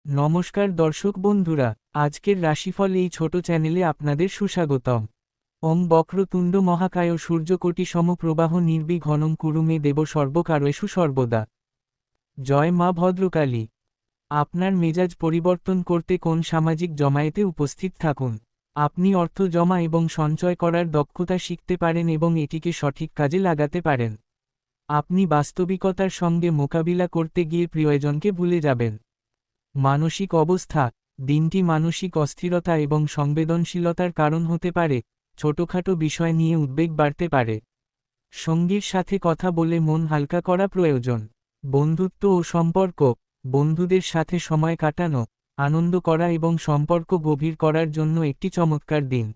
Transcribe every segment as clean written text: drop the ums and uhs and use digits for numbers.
নমস্কার দর্শক বন্ধুরা, আজকের রাশিফল এই ছোট চ্যানেলে আপনাদের সুস্বাগতম। ওং বক্রতুণ্ড মহাকায় সূর্যকোটি সমপ্রবাহ নির্বিঘ্নং কুরু মে দেব সর্বকার্যেষু সর্বদা। জয় মা ভদ্রকালী। আপনার মেজাজ পরিবর্তন করতে কোন সামাজিক জমায়েতে উপস্থিত থাকুন। আপনি অর্থ জমা এবং সঞ্চয় করার দক্ষতা শিখতে পারেন এবং এটিকে সঠিক কাজে লাগাতে পারেন। আপনি বাস্তবিকতার সঙ্গে মোকাবিলা করতে গিয়ে প্রিয়জনকে ভুলে যাবেন। মানসিক অবস্থা, দিনটি মানসিক অস্থিরতা এবং সংবেদনশীলতার কারণ হতে পারে, ছোটখাটো বিষয় নিয়ে উদ্বেগ বাড়তে পারে। সঙ্গীর সাথে কথা বলে মন হালকা করা প্রয়োজন। বন্ধুত্ব ও সম্পর্ক, বন্ধুদের সাথে সময় কাটানো, আনন্দ করা এবং সম্পর্ক গভীর করার জন্য একটি চমৎকার দিন।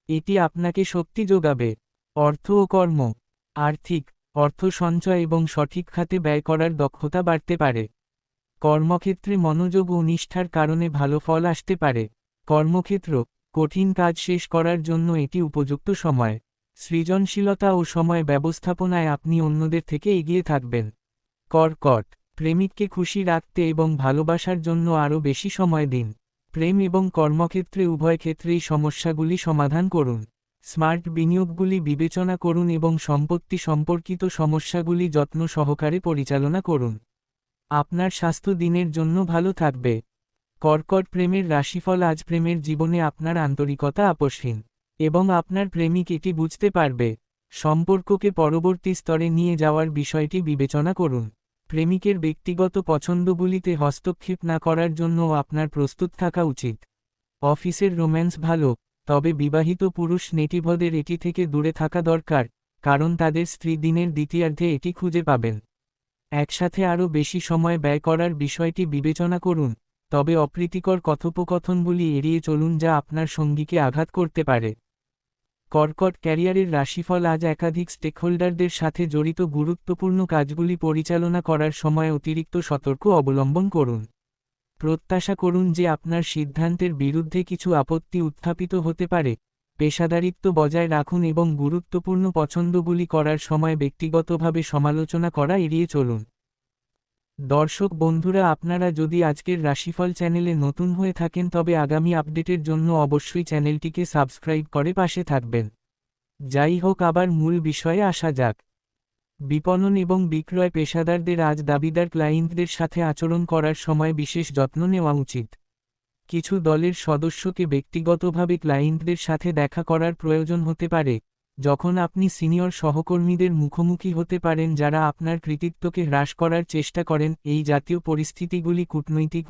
এটি আপনাকে শক্তি যোগাবে। অর্থ ও কর্ম, আর্থিক, অর্থ সঞ্চয় এবং সঠিক খাতে ব্যয় করার দক্ষতা বাড়তে পারে। কর্মক্ষেত্রে মনোযোগ ও নিষ্ঠার কারণে ভালো ফল আসতে পারে। কর্মক্ষেত্র, কঠিন কাজ শেষ করার জন্য এটি উপযুক্ত সময়। সৃজনশীলতা ও সময় ব্যবস্থাপনায় আপনি অন্যদের থেকে এগিয়ে থাকবেন। কর্কট, প্রেমিককে খুশি রাখতে এবং ভালোবাসার জন্য আরও বেশি সময় দিন। প্রেম এবং কর্মক্ষেত্রে উভয় ক্ষেত্রেই সমস্যাগুলি সমাধান করুন। স্মার্ট বিনিয়োগগুলি বিবেচনা করুন এবং সম্পত্তি সম্পর্কিত সমস্যাগুলি যত্ন সহকারে পরিচালনা করুন। আপনার স্বাস্থ্য দিনের জন্য ভালো থাকবে। কর্কট প্রেমের রাশিফল। আজ প্রেমের জীবনে আপনার আন্তরিকতা আপসহীন এবং আপনার প্রেমিক এটি বুঝতে পারবে। সম্পর্ককে পরবর্তী স্তরে নিয়ে যাওয়ার বিষয়টি বিবেচনা করুন। প্রেমিকের ব্যক্তিগত পছন্দগুলিতে হস্তক্ষেপ না করার জন্য আপনার প্রস্তুত থাকা উচিত। অফিসের রোম্যান্স ভালো, তবে বিবাহিত পুরুষ নেটিভদের এটি থেকে দূরে থাকা দরকার, কারণ তাদের স্ত্রী দিনের দ্বিতীয়ার্ধে এটি খুঁজে পাবেন। একসাথে আরও বেশি সময় ব্যয় করার বিষয়টি বিবেচনা করুন, তবে অপ্রীতিকর কথোপকথনগুলি এড়িয়ে চলুন যা আপনার সঙ্গীকে আঘাত করতে পারে। কর্কট ক্যারিয়ারের রাশিফল। আজ একাধিক স্টেকহোল্ডারদের সাথে জড়িত গুরুত্বপূর্ণ কাজগুলি পরিচালনা করার সময় অতিরিক্ত সতর্ক অবলম্বন করুন। প্রত্যাশা করুন যে আপনার সিদ্ধান্তের বিরুদ্ধে কিছু আপত্তি উত্থাপিত হতে পারে। পেশাদারিত্ব বজায় রাখুন এবং গুরুত্বপূর্ণ পছন্দগুলি করার সময় ব্যক্তিগতভাবে সমালোচনা করা এড়িয়ে চলুন। দর্শক বন্ধুরা, আপনারা যদি আজকের রাশিফল চ্যানেলে নতুন হয়ে থাকেন তবে আগামী আপডেটের জন্য অবশ্যই চ্যানেলটিকে সাবস্ক্রাইব করে পাশে থাকবেন। যাই হোক, আবার মূল বিষয়ে আসা যাক। বিপণন এবং বিক্রয় পেশাদারদের আজ দাবিদার ক্লায়েন্টদের সাথে আচরণ করার সময় বিশেষ যত্ন নেওয়া উচিত। কিছু দলের সদস্যকে ব্যক্তিগতভাবে ক্লায়েন্টদের সাথে দেখা করার প্রয়োজন হতে পারে, যখন আপনি সিনিয়র সহকর্মীদের মুখোমুখি হতে পারেন যারা আপনার কৃতিত্বকে হ্রাস করার চেষ্টা করেন। এই জাতীয় পরিস্থিতিগুলি কূটনৈতিক